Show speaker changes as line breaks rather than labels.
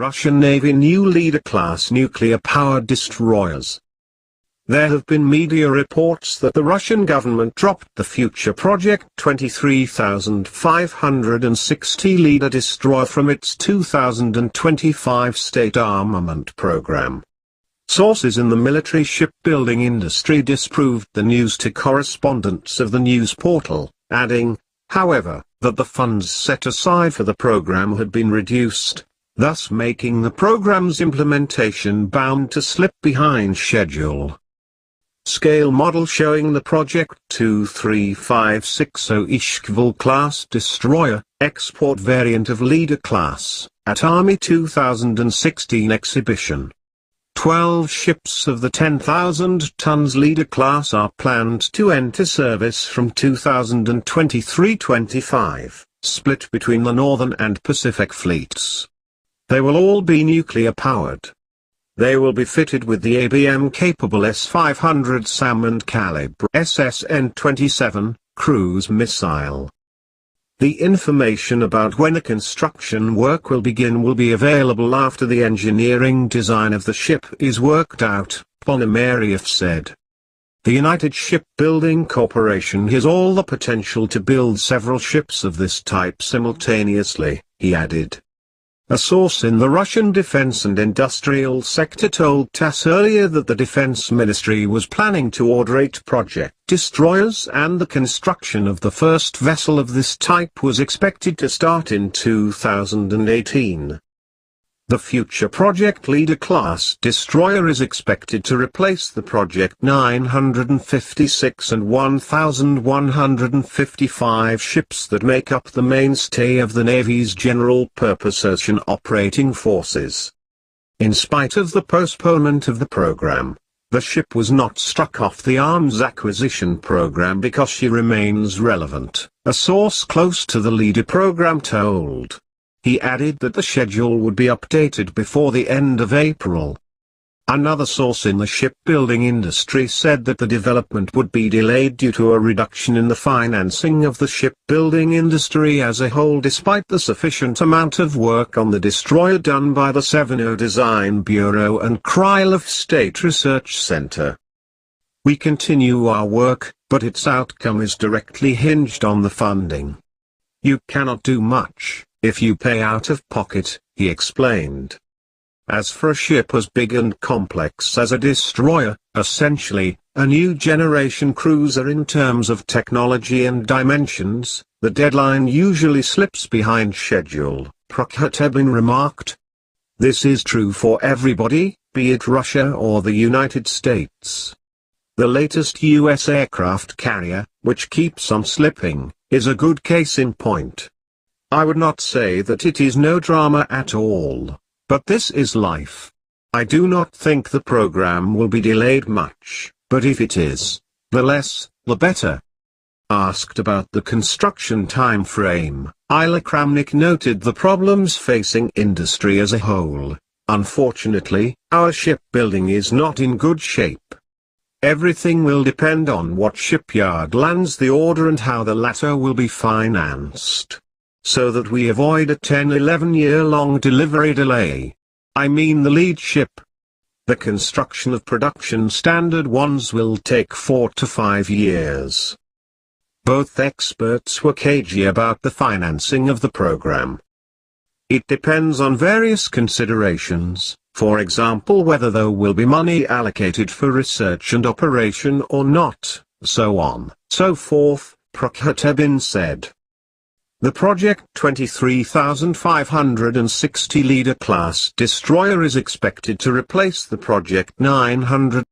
Russian Navy new Leader-class nuclear-powered destroyers. There have been media reports that the Russian government dropped the future Project 23,560 Leader destroyer from its 2025 state armament program. Sources in the military shipbuilding industry disproved the news to correspondents of the news portal, adding, however, that the funds set aside for the program had been reduced, thus making the program's implementation bound to slip behind schedule. Scale model showing the Project 23560 Ishkval-class destroyer, export variant of Leader class, at Army 2016 exhibition. 12 ships of the 10,000 tons Leader class are planned to enter service from 2023-25, split between the Northern and Pacific fleets. They will all be nuclear-powered. They will be fitted with the ABM-capable S-500 SAM and calibre SSN-27 cruise missile. The information about when the construction work will begin will be available after the engineering design of the ship is worked out, Ponomarev said. The United Shipbuilding Corporation has all the potential to build several ships of this type simultaneously, he added. A source in the Russian defense and industrial sector told TASS earlier that the defense ministry was planning to order 8 project destroyers and the construction of the first vessel of this type was expected to start in 2018. The future Project Leader-class destroyer is expected to replace the Project 956 and 1,155 ships that make up the mainstay of the Navy's general-purpose ocean operating forces. In spite of the postponement of the program, the ship was not struck off the arms acquisition program because she remains relevant, a source close to the Leader program told. He added that the schedule would be updated before the end of April. Another source in the shipbuilding industry said that the development would be delayed due to a reduction in the financing of the shipbuilding industry as a whole despite the sufficient amount of work on the destroyer done by the Seveno Design Bureau and Krylov State Research Center. We continue our work, but its outcome is directly hinged on the funding. You cannot do much if you pay out of pocket, he explained. As for a ship as big and complex as a destroyer, essentially, a new generation cruiser in terms of technology and dimensions, the deadline usually slips behind schedule, Prokhotebin remarked. This is true for everybody, be it Russia or the United States. The latest U.S. aircraft carrier, which keeps on slipping, is a good case in point. I would not say that it is no drama at all, but this is life. I do not think the program will be delayed much, but if it is, the less, the better. Asked about the construction time frame, Ilya Kramnik noted the problems facing industry as a whole. Unfortunately, our shipbuilding is not in good shape. Everything will depend on what shipyard lands the order and how the latter will be financed, so that we avoid a 10-11 year-long delivery delay. I mean the lead ship. The construction of production standard ones will take 4 to 5 years. Both experts were cagey about the financing of the program. It depends on various considerations, for example whether there will be money allocated for research and operation or not, so on, so forth, Prokhotebin said. The Project 23,560 Leader-class destroyer is expected to replace the Project 900